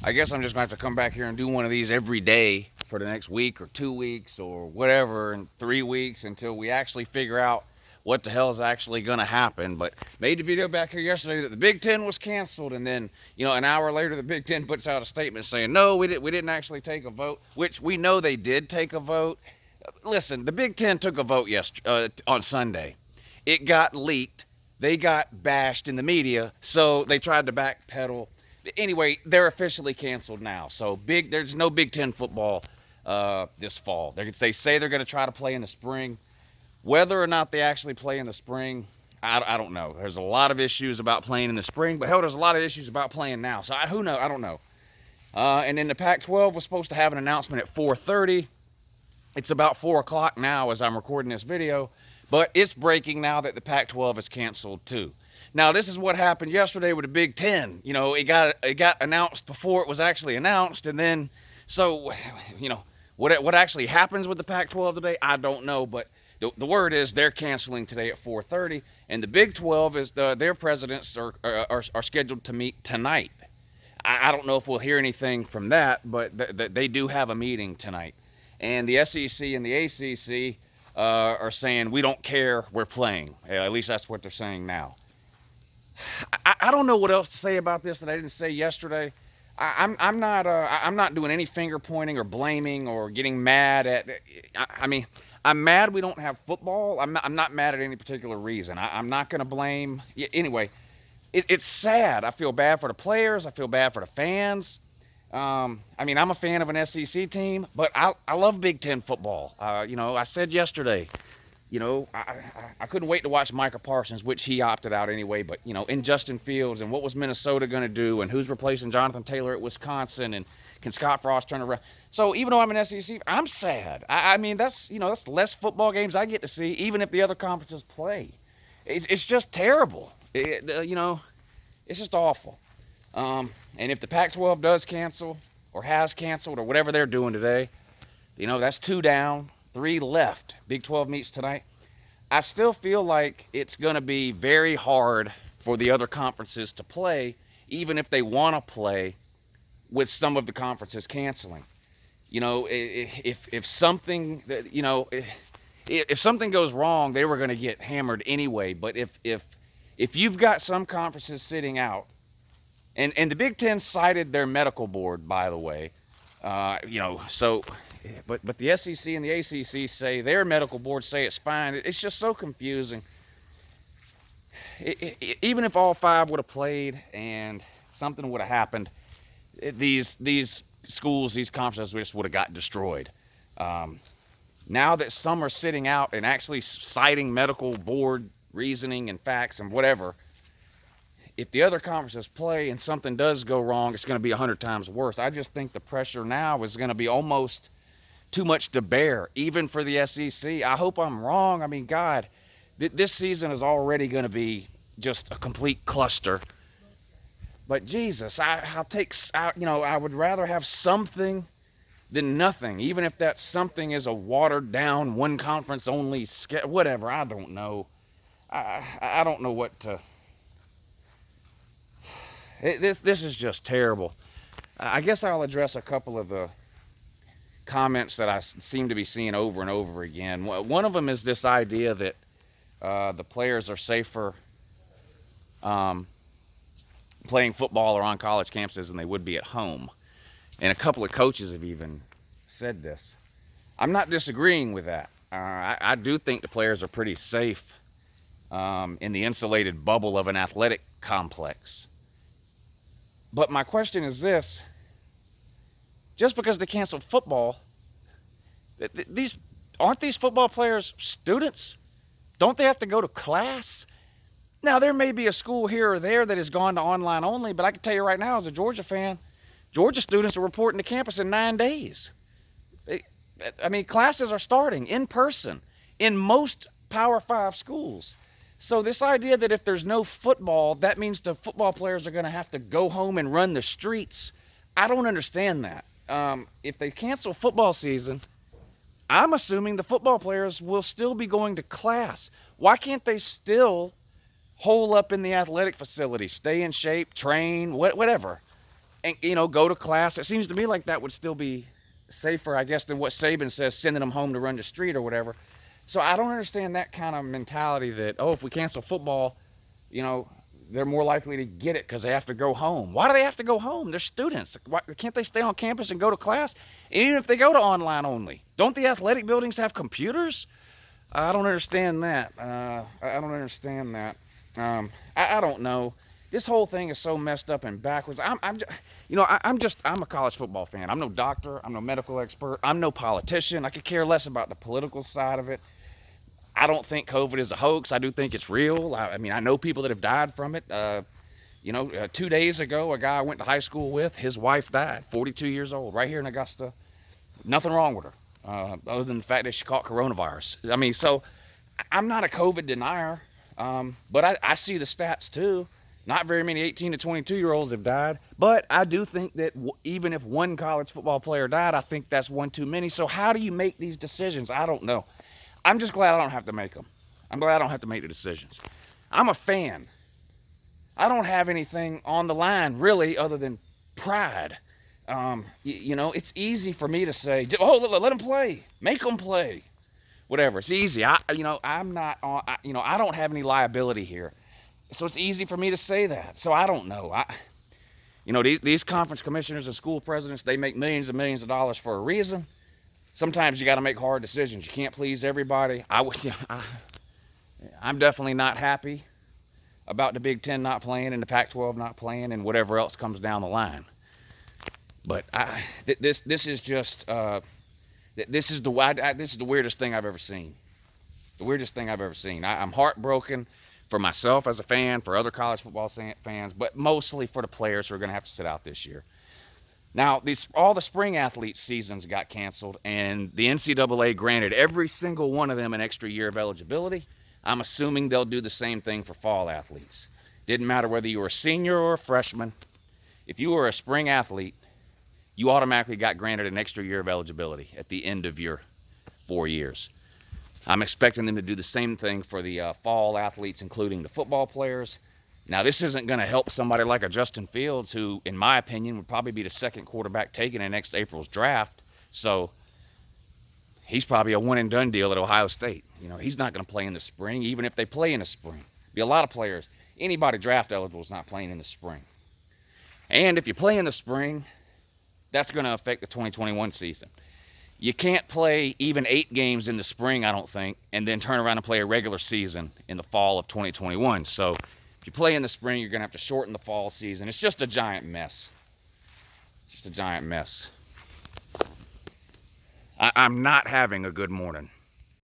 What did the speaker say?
I guess I'm just going to have to come back here and do one of these every day for the next week or 2 weeks or whatever, and 3 weeks until we actually figure out what the hell is actually going to happen. But made the video back here yesterday that the Big Ten was canceled, and then an hour later the Big Ten puts out a statement saying no, we didn't actually take a vote, which we know they did take a vote. Listen, the Big Ten took a vote on Sunday. It got leaked. They got bashed in the media, so they tried to backpedal. Anyway, they're officially canceled now. So there's no Big Ten football this fall. They say they're going to try to play in the spring. Whether or not they actually play in the spring, I don't know. There's a lot of issues about playing in the spring, but hell, there's a lot of issues about playing now. So who knows? I don't know. And then the Pac-12 was supposed to have an announcement at 4:30. It's about 4 o'clock now as I'm recording this video, but it's breaking now that the Pac-12 is canceled too. Now, this is what happened yesterday with the Big Ten. It got announced before it was actually announced, and then what actually happens with the Pac-12 today, I don't know, but the word is they're canceling today at 4:30, and the Big 12 is their presidents are scheduled to meet tonight. I don't know if we'll hear anything from that, but they do have a meeting tonight. And the SEC and the ACC are saying, we don't care, we're playing. At least that's what they're saying now. I don't know what else to say about this that I didn't say yesterday. I'm not doing any finger pointing or blaming or getting mad at. I mean, I'm mad we don't have football. I'm not mad at any particular reason. I'm not going to blame. Anyway, it's sad. I feel bad for the players. I feel bad for the fans. I mean, I'm a fan of an SEC team, but I love Big Ten football. I said yesterday, I couldn't wait to watch Micah Parsons, which he opted out anyway, but, in Justin Fields, and what was Minnesota going to do, and who's replacing Jonathan Taylor at Wisconsin, and can Scott Frost turn around? So even though I'm an SEC, I'm sad. I mean, that's less football games I get to see, even if the other conferences play. It's just terrible. It's just awful. And if the Pac-12 does cancel or has canceled or whatever they're doing today, that's 2 down, 3 left. Big 12 meets tonight. I still feel like it's going to be very hard for the other conferences to play, even if they want to play with some of the conferences canceling. If something, if something goes wrong, they were going to get hammered anyway. But if you've got some conferences sitting out, and the Big Ten cited their medical board, by the way, but the SEC and the ACC say their medical boards say it's fine. It's just so confusing. Even if all 5 would have played and something would have happened, these schools, these conferences just would have got destroyed. Now that some are sitting out and actually citing medical board reasoning and facts and whatever, if the other conferences play and something does go wrong, it's going to be 100 times worse. I just think the pressure now is going to be almost too much to bear, even for the SEC. I hope I'm wrong. I mean, God, this season is already going to be just a complete cluster. But Jesus, I would rather have something than nothing, even if that something is a watered down, one conference only, whatever. I don't know. I don't know what to. This is just terrible. I guess I'll address a couple of the comments that I seem to be seeing over and over again. One of them is this idea that the players are safer playing football or on college campuses than they would be at home. And a couple of coaches have even said this. I'm not disagreeing with that. I do think the players are pretty safe in the insulated bubble of an athletic complex. But my question is this: just because they canceled football, aren't these football players students? Don't they have to go to class? Now, there may be a school here or there that has gone to online only, but I can tell you right now, as a Georgia fan, Georgia students are reporting to campus in 9 days. Classes are starting in person in most Power 5 schools. So this idea that if there's no football, that means the football players are going to have to go home and run the streets, I don't understand that. If they cancel football season, I'm assuming the football players will still be going to class. Why can't they still hole up in the athletic facility, stay in shape, train, whatever? and go to class. It seems to me like that would still be safer, I guess, than what Saban says, sending them home to run the street or whatever. So I don't understand that kind of mentality that, oh, if we cancel football, you know, they're more likely to get it because they have to go home. Why do they have to go home? They're students. Why can't they stay on campus and go to class? Even if they go to online only, don't the athletic buildings have computers? I don't understand that. I don't understand that. I don't know. This whole thing is so messed up and backwards. I'm a college football fan. I'm no doctor. I'm no medical expert. I'm no politician. I could care less about the political side of it. I don't think COVID is a hoax. I do think it's real. I mean, I know people that have died from it. 2 days ago, a guy I went to high school with, his wife died, 42 years old, right here in Augusta. Nothing wrong with her, other than the fact that she caught coronavirus. I mean, so I'm not a COVID denier, but I see the stats too. Not very many 18 to 22-year-olds have died, but I do think that even if one college football player died, I think that's one too many. So how do you make these decisions? I don't know. I'm just glad I don't have to make them. I'm glad I don't have to make the decisions. I'm a fan. I don't have anything on the line, really, other than pride. It's easy for me to say, oh, let them play. Make them play. Whatever. It's easy. I'm not on, I don't have any liability here. So it's easy for me to say that. So I don't know. These conference commissioners and school presidents, they make millions and millions of dollars for a reason. Sometimes you got to make hard decisions. You can't please everybody. I'm definitely not happy about the Big Ten not playing and the Pac-12 not playing and whatever else comes down the line. But this is just this is the weirdest thing I've ever seen. The weirdest thing I've ever seen. I'm heartbroken for myself as a fan, for other college football fans, but mostly for the players who are going to have to sit out this year. Now, all the spring athletes' seasons got canceled, and the NCAA granted every single one of them an extra year of eligibility. I'm assuming they'll do the same thing for fall athletes. Didn't matter whether you were a senior or a freshman. If you were a spring athlete, you automatically got granted an extra year of eligibility at the end of your 4 years. I'm expecting them to do the same thing for the fall athletes, including the football players. Now, this isn't going to help somebody like a Justin Fields, who, in my opinion, would probably be the second quarterback taken in next April's draft. So he's probably a one-and-done deal at Ohio State. He's not going to play in the spring, even if they play in the spring. Be a lot of players. Anybody draft eligible is not playing in the spring. And if you play in the spring, that's going to affect the 2021 season. You can't play even 8 games in the spring, I don't think, and then turn around and play a regular season in the fall of 2021. So if you play in the spring, you're going to have to shorten the fall season. It's just a giant mess. Just a giant mess. I'm not having a good morning.